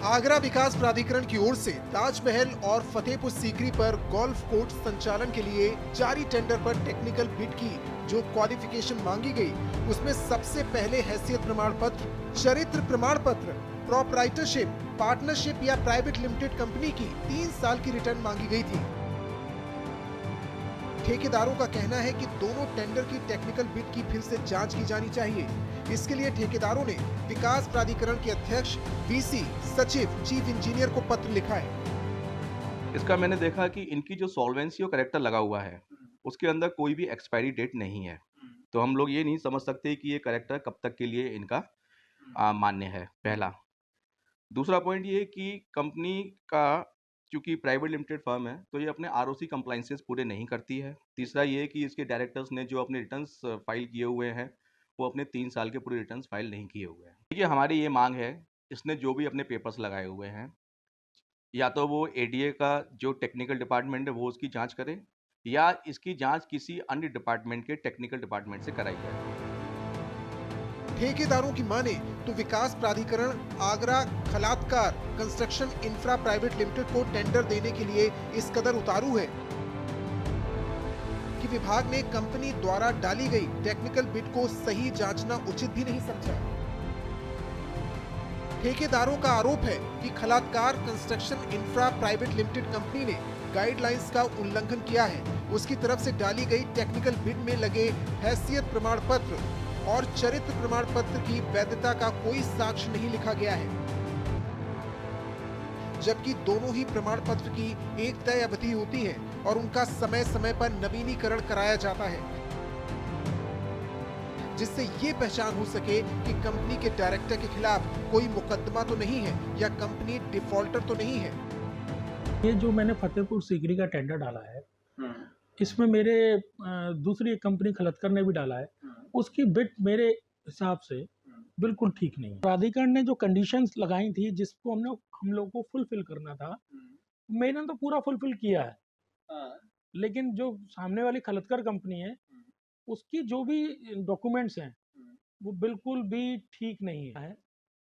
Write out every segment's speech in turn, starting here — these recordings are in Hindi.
आगरा विकास प्राधिकरण की ओर से ताजमहल और फतेहपुर सीकरी पर गोल्फ कोर्स संचालन के लिए जारी टेंडर पर टेक्निकल बिड की जो क्वालिफिकेशन मांगी गई, उसमें सबसे पहले हैसियत प्रमाण पत्र, चरित्र प्रमाण पत्र, प्रोप्राइटरशिप, पार्टनरशिप या प्राइवेट लिमिटेड कंपनी की 3 साल की रिटर्न मांगी गई थी। ठेकेदारों का कहना है कि दोनों टेंडर की टेक्निकल बिड की फिर से जांच की जानी चाहिए। इसके लिए ठेकेदारों ने विकास प्राधिकरण के अध्यक्ष, वीसी, सचिव, चीफ इंजीनियर को पत्र लिखा है। इसका मैंने देखा कि इनकी जो सॉल्वेंसी और कैरेक्टर लगा हुआ है, उसके अंदर कोई भी एक्सपायरी डेट नहीं है। तो हम लोग ये नहीं समझ सकते कि ये कैरेक्टर कब तक के लिए इनका मान्य है, पहला। दूसरा पॉइंट ये कि कंपनी का चूंकि प्राइवेट लिमिटेड फर्म है, तो ये अपने आरओसी कंप्लाइंसेस पूरे नहीं करती है। तीसरा ये कि इसके डायरेक्टर्स ने जो अपने रिटर्न्स फाइल किए हुए हैं, वो अपने 3 साल के पूरे रिटर्न्स फाइल नहीं किए हुए हैं। देखिए, हमारी ये मांग है, इसने जो भी अपने पेपर्स लगाए हुए हैं, या तो वो एडीए का जो टेक्निकल डिपार्टमेंट है वो उसकी जांच करे, या इसकी जांच किसी अन्य डिपार्टमेंट के टेक्निकल डिपार्टमेंट से कराई जाए। ठेकेदारों की माने तो विकास प्राधिकरण Agra Khalatkar construction infra private limited को टेंडर देने के लिए इस कदर उतारू है कि विभाग ने कंपनी द्वारा डाली गई टेक्निकल बिड को सही जांचना उचित भी नहीं समझा। ठेकेदारों का आरोप है कि Khalatkar construction infra private limited company ने गाइडलाइंस का उल्लंघन किया है। उसकी तरफ से डाली गई टेक्निकल बिड में लगे हैसियत प्रमाण पत्र और चरित्र प्रमाण पत्र की वैधता का कोई साक्ष्य नहीं लिखा गया है, जबकि दोनों ही प्रमाण पत्र की एक तय अवधि होती है और उनका समय समय पर नवीनीकरण कराया जाता है, जिससे ये पहचान हो सके कि कंपनी के डायरेक्टर के खिलाफ कोई मुकदमा तो नहीं है या कंपनी डिफॉल्टर तो नहीं है। ये जो मैंने फतेहपुर सीकरी का टेंडर डाला है, इसमें मेरे दूसरी एक कंपनी खलतकर ने भी डाला है, उसकी बिड मेरे हिसाब से बिल्कुल ठीक नहीं है। प्राधिकरण ने जो कंडीशंस लगाई थी जिसको हम लोग को फुलफिल करना था, मैंने तो पूरा फुलफिल किया है, लेकिन जो सामने वाली खलतकर कंपनी है उसकी जो भी डॉक्यूमेंट्स हैं वो बिल्कुल भी ठीक नहीं है।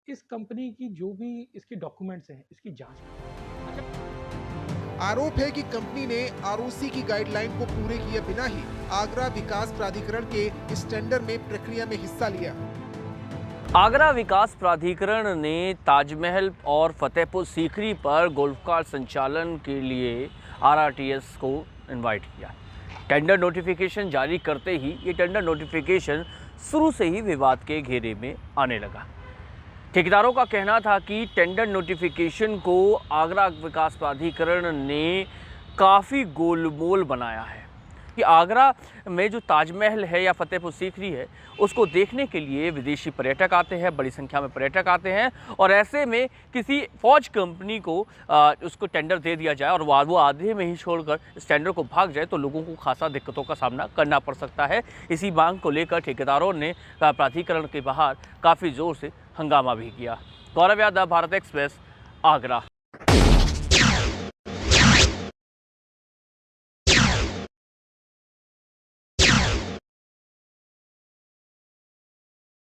इस कंपनी की जो भी इसकी डॉक्यूमेंट्स हैं, इसकी जांच। आरोप है कि कंपनी ने आरओसी की गाइडलाइन को पूरे किए बिना ही आगरा विकास प्राधिकरण के इस टेंडर में प्रक्रिया में हिस्सा लिया। आगरा विकास प्राधिकरण ने ताजमहल और फतेहपुर सीकरी पर गोल्फ कार्ट संचालन के लिए आरआरटीएस को इनवाइट किया। टेंडर नोटिफिकेशन जारी करते ही ये टेंडर नोटिफिकेशन शुरू से ही विवाद के घेरे में आने लगा। ठेकेदारों का कहना था कि टेंडर नोटिफिकेशन को आगरा विकास प्राधिकरण ने काफ़ी गोलमोल बनाया है कि आगरा में जो ताजमहल है या फतेहपुर सीकरी है, उसको देखने के लिए विदेशी पर्यटक आते हैं, बड़ी संख्या में पर्यटक आते हैं, और ऐसे में किसी फौज कंपनी को उसको टेंडर दे दिया जाए और वो आधे में ही छोड़कर इस टेंडर को भाग जाए तो लोगों को खासा दिक्कतों का सामना करना पड़ सकता है। इसी मांग को लेकर ठेकेदारों ने प्राधिकरण के बाहर काफ़ी ज़ोर से हंगामा भी किया। गौरव यादव, भारत एक्सप्रेस, आगरा।